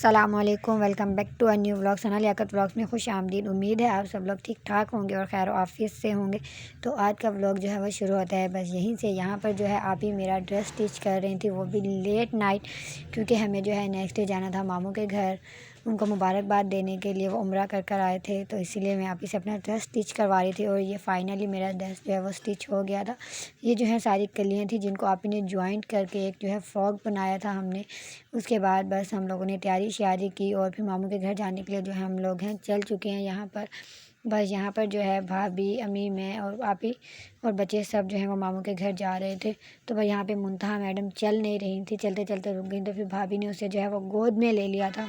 अस्सलामुअलैकुम, welcome back to a new vlog. Sana Liaquat vlogs में खुश आमदीद। उम्मीद है आप सब लोग ठीक ठाक होंगे और खैर ऑफिस से होंगे। तो आज का व्लॉग जो है वो शुरू होता है बस यहीं से। यहाँ पर जो है आप ही मेरा ड्रेस स्टिच कर रही थी, वो भी लेट नाइट, क्योंकि हमें जो है नेक्स्ट डे जाना था मामू के घर, उनको मुबारकबाद देने के लिए। वो उम्रा कर कर आए थे, तो इसीलिए मैं आप ही से अपना ड्रेस स्टिच करवा रही थी। और ये फाइनली मेरा ड्रेस जो है वो स्टिच हो गया था। ये जो है सारी कलियाँ थी जिनको आप ही ने ज्वाइंट करके एक जो है फ्रॉक बनाया था हमने। उसके बाद बस हम लोगों ने तैयारी श्यारी की और फिर मामू के घर जाने के लिए जो है हम लोग हैं चल चुके हैं यहाँ पर। बस यहाँ पर जो है भाभी, अम्मी, मैं और आप ही और बच्चे सब जो है वो मामू के घर जा रहे थे। तो भाई यहाँ पे मुंतहा मैडम चल नहीं रही थी, चलते चलते रुक गई, तो फिर भाभी ने उसे जो है वो गोद में ले लिया था।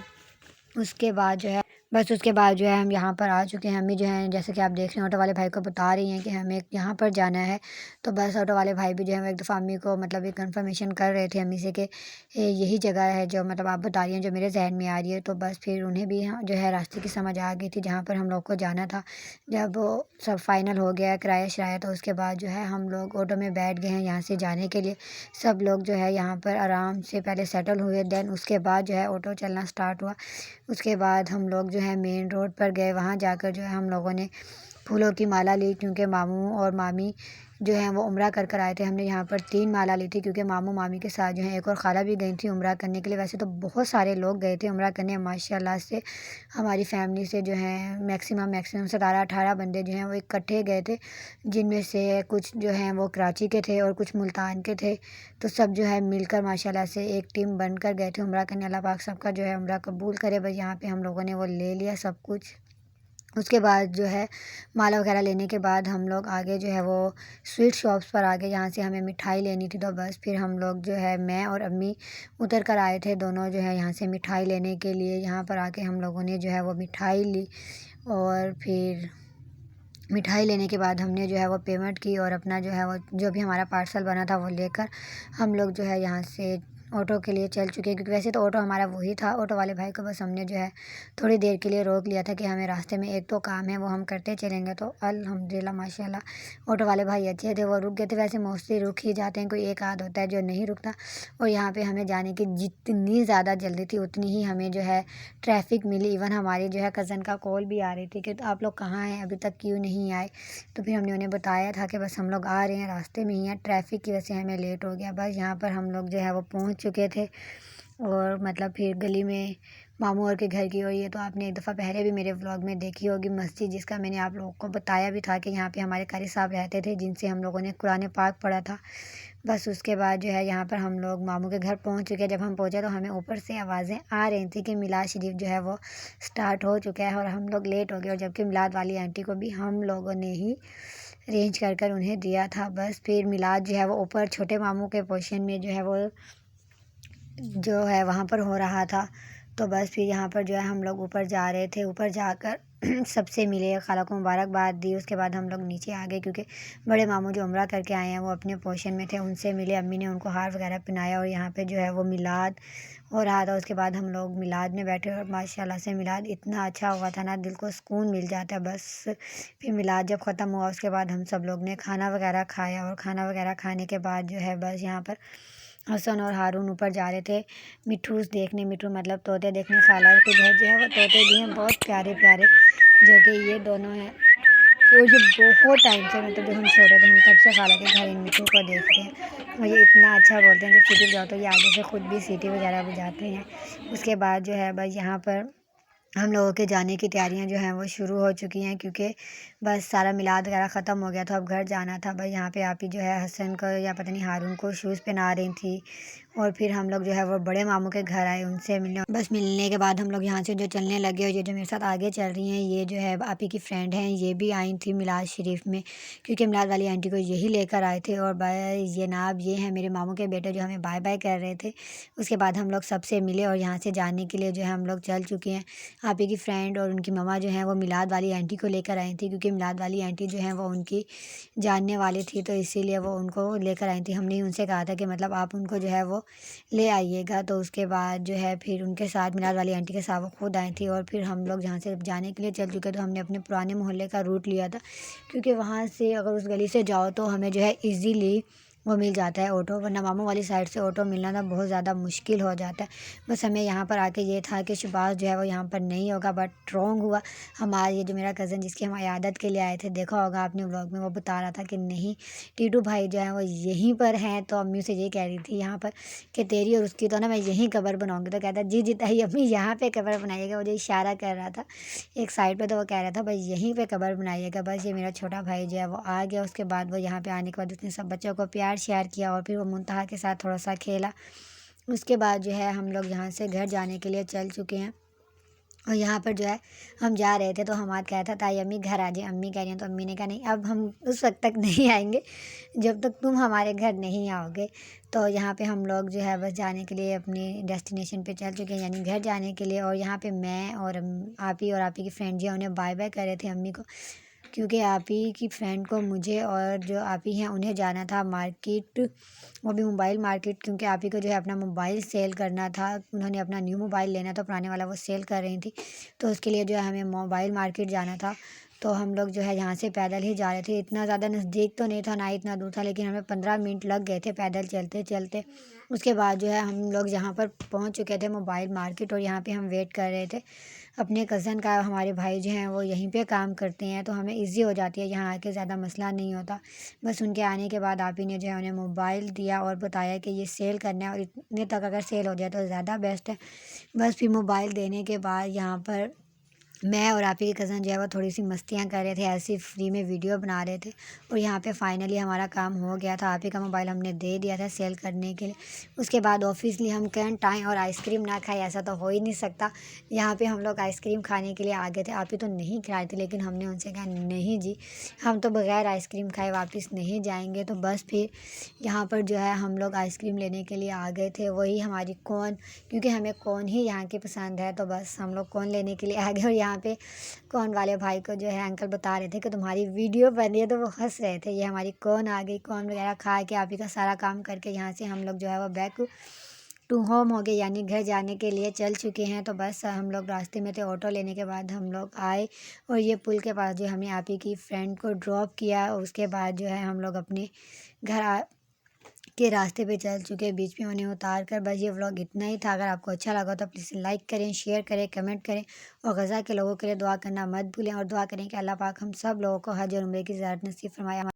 उसके बाद जो है उसके बाद जो है हम यहाँ पर आ चुके हैं। हमें जो है जैसे कि आप देख रहे हैं ऑटो वाले भाई को बता रही हैं कि हमें यहाँ पर जाना है। तो बस ऑटो वाले भाई भी जो है वो एक दफ़ा अम्मी को मतलब ये कंफर्मेशन कर रहे थे अम्मी से कि यही जगह है जो मतलब आप बता रही हैं, जो मेरे जहन में आ रही है। तो बस फिर उन्हें भी जो है रास्ते की समझ आ गई थी जहाँ पर हम लोग को जाना था। जब वो सब फाइनल हो गया किराया शराया, तो उसके बाद जो है हम लोग ऑटो में बैठ गए हैं यहाँ से जाने के लिए। सब लोग जो है यहाँ पर आराम से पहले सेटल हुए, देन उसके बाद जो है ऑटो चलना स्टार्ट हुआ। उसके बाद हम लोग जो है मेन रोड पर गए। वहाँ जाकर जो है हम लोगों ने फूलों की माला ली, क्योंकि मामू और मामी जो हैं वो उम्रा कर कर आए थे। हमने यहाँ पर 3 माला ली थी, क्योंकि मामू मामी के साथ जो है एक और खाला भी गई थी उम्रा करने के लिए। वैसे तो बहुत सारे लोग गए थे उम्रा करने माशाल्लाह से। हमारी फैमिली से जो है मैक्सिमम 17-18 बंदे जो हैं वो इकट्ठे गए थे, जिनमें से कुछ जो हैं वो कराची के थे और कुछ मुल्तान के थे। तो सब जो है मिलकर माशाल्लाह से एक टीम बनकर गए थे उम्रा करने। अल्लाह पाक सबका जो है उम्रा कबूल करे। बस यहाँ पे हम लोगों ने वो ले लिया सब कुछ। उसके बाद जो है माला वगैरह लेने के बाद हम लोग आगे जो है वो स्वीट शॉप्स पर आ गए, जहाँ से हमें मिठाई लेनी थी। तो बस फिर हम लोग जो है मैं और अम्मी उतर कर आए थे दोनों जो है यहाँ से मिठाई लेने के लिए। यहाँ पर आके हम लोगों ने जो है वो मिठाई ली और फिर मिठाई लेने के बाद हमने जो है वो पेमेंट की और अपना जो है वो जो भी हमारा पार्सल बना था वो लेकर हम लोग जो है यहाँ से ऑटो के लिए चल चुके हैं। क्योंकि वैसे तो ऑटो हमारा वही था। ऑटो वाले भाई को बस हमने जो है थोड़ी देर के लिए रोक लिया था कि हमें रास्ते में एक तो काम है वो हम करते चलेंगे। तो अल्हम्दुलिल्लाह माशाल्लाह ऑटो वाले भाई अच्छे थे, वो रुक गए थे। वैसे मोस्टली रुक ही जाते हैं, कोई एक आध होता है जो नहीं रुकता। और यहाँ पे हमें जाने की जितनी ज़्यादा जल्दी थी उतनी ही हमें जो है ट्रैफिक मिली। इवन हमारी जो है कज़न का कॉल भी आ रही थी कि तो आप लोग कहाँ हैं, अभी तक क्यों नहीं आए। तो फिर हमने उन्हें बताया था कि बस हम लोग आ रहे हैं, रास्ते में ही हैं, ट्रैफिक की वजह से हमें लेट हो गया। बस यहाँ पर हम लोग जो है वो पहुँच चुके थे। और मतलब फिर गली में मामू और के घर की, और ये तो आपने एक दफ़ा पहले भी मेरे व्लॉग में देखी होगी मस्जिद, जिसका मैंने आप लोगों को बताया भी था कि यहाँ पे हमारे कारी साहब रहते थे, जिनसे हम लोगों ने कुरान पाक पढ़ा था। बस उसके बाद जो है यहाँ पर हम लोग मामू के घर पहुँच चुके हैं। जब हम पहुँचे तो हमें ऊपर से आवाज़ें आ रही थी कि मिलाद शरीफ जो है वो स्टार्ट हो चुका है और हम लोग लेट हो गए। और जबकि मिलाद वाली आंटी को भी हम लोगों ने ही अरेंज कर कर उन्हें दिया था। बस फिर मिलाद जो है वो ऊपर छोटे मामू के पोर्शन में जो है वो जो है वहाँ पर हो रहा था। तो बस फिर यहाँ पर जो है हम लोग ऊपर जा रहे थे। ऊपर जाकर सबसे मिले, खाला को मुबारकबाद दी। उसके बाद हम लोग नीचे आ गए, क्योंकि बड़े मामू जो उम्रा करके आए हैं वो अपने पोर्शन में थे, उनसे मिले। अम्मी ने उनको हार वगैरह पहनाया और यहाँ पे जो है वो मिलाद हो रहा था। उसके बाद हम लोग मिलाद में बैठे और माशाल्लाह से मिलाद इतना अच्छा हुआ था ना, दिल को सुकून मिल जाता है। बस फिर मिलाद जब ख़त्म हुआ उसके बाद हम सब लोग ने खाना वगैरह खाया और खाना वगैरह खाने के बाद जो है बस यहाँ पर हसन और हारून ऊपर जा रहे थे मिठूस देखने। मिठू मतलब तोते देखने। खाला के घर जो है वो तोते भी हैं बहुत प्यारे प्यारे, जो कि ये दोनों हैं। तो ये बहुत टाइम से मतलब जब हम छोटे थे हम तब से खाला के घर इन मिठू को देखते हैं। और ये इतना अच्छा बोलते हैं, जब सीटी बजाओ तो ये आगे से ख़ुद भी सीटी वगैरह बजाते हैं। उसके बाद जो है बस यहाँ पर हम लोगों के जाने की तैयारियां जो हैं वो शुरू हो चुकी हैं, क्योंकि बस सारा मिलाद वगैरह ख़त्म हो गया था, अब घर जाना था। बस यहाँ पे आप ही जो है हसन को या पता नहीं हारून को शूज़ पहना रही थी। और फिर हम लोग जो है वो बड़े मामू के घर आए, उनसे मिलने। बस मिलने के बाद हम लोग यहाँ से जो चलने लगे, और ये जो मेरे साथ आगे चल रही हैं ये जो है आप ही की फ्रेंड हैं, ये भी आई थी मिलाद शरीफ में, क्योंकि मिलाद वाली आंटी को यही लेकर आए थे। और ये नाब ये हैं मेरे मामू के बेटे, जो हमें बाय बाय कर रहे थे। उसके बाद हम लोग सबसे मिले और यहाँ से जाने के लिए जो है हम लोग चल चुके हैं। आप ही की फ्रेंड और उनकी मम्मा जो हैं वो मिलाद वाली आंटी को लेकर आई थी, क्योंकि मिलाद वाली आंटी जो हैं वो उनकी जानने वाली थी, तो इसीलिए वो उनको लेकर आई थी। हमने उनसे कहा था कि मतलब आप उनको जो है वो ले आइएगा। तो उसके बाद जो है फिर उनके साथ मिलाद वाली आंटी के साथ वो खुद आई थी। और फिर हम लोग जहाँ से जाने के लिए चल चुके, तो हमने अपने पुराने मोहल्ले का रूट लिया था, क्योंकि वहाँ से अगर उस गली से जाओ तो हमें जो है ईज़िली वो मिल जाता है ऑटो, वरना मामू वाली साइड से ऑटो मिलना ना बहुत ज़्यादा मुश्किल हो जाता है। बस हमें यहाँ पर आके ये था कि सुभाष जो है वो यहाँ पर नहीं होगा, बट रॉन्ग हुआ। हमारा ये जो मेरा कज़न जिसकी हम इयादत के लिए आए थे, देखा होगा आपने व्लॉग में, वो बता रहा था कि नहीं टीटू भाई जो है वो यहीं पर हैं। तो अम्मी से ये कह रही थी यहाँ पर कि तेरी और उसकी तो ना मैं यहीं कब्र बनाऊँगी। तो कहता जी जी ताई अम्मी यहाँ पे कब्र बनाइएगा, मुझे इशारा कर रहा था एक साइड पे। तो वो कह रहा था भाई यहीं पे कब्र बनाइएगा। बस ये मेरा छोटा भाई जो है वो आ गया। उसके बाद वो यहाँ पे आने के बाद उसने सब बच्चों को प्यार शेयर किया और फिर वो मुंतहा के साथ थोड़ा सा खेला। उसके बाद जो है हम लोग यहाँ से घर जाने के लिए चल चुके हैं। और यहाँ पर जो है हम जा रहे थे तो हमारा कहा था ताई अम्मी घर आ जाए। अम्मी कह रही हैं, तो अम्मी ने कहा नहीं अब हम उस वक्त तक नहीं आएंगे जब तक तुम हमारे घर नहीं आओगे। तो यहाँ पे हम लोग जो है बस जाने के लिए अपनी डेस्टिनेशन पे चल चुके हैं, यानी घर जाने के लिए। और यहाँ पे मैं और आप ही और आप ही की फ्रेंड जी उन्हें बाय बाय कर रहे थे अम्मी को, क्योंकि आप ही की फ्रेंड को मुझे और जो आप ही हैं उन्हें जाना था मार्केट, वो भी मोबाइल मार्केट, क्योंकि आप ही को जो है अपना मोबाइल सेल करना था। उन्होंने अपना न्यू मोबाइल लेना था, पुराने वाला वो सेल कर रही थी। तो उसके लिए जो है हमें मोबाइल मार्केट जाना था। तो हम लोग जो है यहाँ से पैदल ही जा रहे थे। इतना ज़्यादा नज़दीक तो नहीं था ना इतना दूर था, लेकिन हमें 15 मिनट लग गए थे पैदल चलते चलते। उसके बाद जो है हम लोग यहाँ पर पहुँच चुके थे मोबाइल मार्केट, और यहाँ पे हम वेट कर रहे थे अपने कज़न का। हमारे भाई जो हैं वो यहीं पे काम करते हैं, तो हमें इजी हो जाती है यहाँ आके, ज़्यादा मसला नहीं होता। बस उनके आने के बाद आप ही ने जो है उन्हें मोबाइल दिया और बताया कि ये सेल करना है और इतने तक अगर सेल हो जाए तो ज़्यादा बेस्ट है। बस फिर मोबाइल देने के बाद यहाँ पर मैं और आप ही के कज़न जो है वो थोड़ी सी मस्तियाँ कर रहे थे, ऐसे ही फ्री में वीडियो बना रहे थे। और यहाँ पे फाइनली हमारा काम हो गया था। आप ही का मोबाइल हमने दे दिया था सेल करने के लिए। उसके बाद ऑफिसली हम कैन टाइम और आइसक्रीम ना खाए ऐसा तो हो ही नहीं सकता। यहाँ पे हम लोग आइसक्रीम खाने के लिए आ गए थे। आप ही तो नहीं खाए थे, लेकिन हमने उनसे कहा नहीं जी हम तो बगैर आइसक्रीम खाए वापस नहीं जाएंगे। तो बस फिर यहाँ पर जो है हम लोग आइसक्रीम लेने के लिए आ गए थे, वही हमारी कोन, क्योंकि हमें कोन ही यहाँ की पसंद है। तो बस हम लोग कोन लेने के लिए आ गए। और यहाँ पे कोन वाले भाई को जो है अंकल बता रहे थे कि तुम्हारी वीडियो बन रही है, तो वो हंस रहे थे। ये हमारी कोन आ गई। कोन वगैरह खा के आप ही का सारा काम करके यहाँ से हम लोग जो है वो बैक टू होम हो गए, यानी घर जाने के लिए चल चुके हैं। तो बस हम लोग रास्ते में थे, ऑटो लेने के बाद हम लोग आए और ये पुल के पास जो हमने आप ही की फ्रेंड को ड्रॉप किया। उसके बाद जो है हम लोग अपने घर के रास्ते पे चल चुके, बीच में उन्हें उतार कर। बस ये व्लॉग इतना ही था। अगर आपको अच्छा लगा तो प्लीज़ लाइक करें, शेयर करें, कमेंट करें, और गज़ा के लोगों के लिए दुआ करना मत भूलें। और दुआ करें कि अल्लाह पाक हम सब लोगों को हज और उम्रे की ज़ियारत नसीब फरमाए।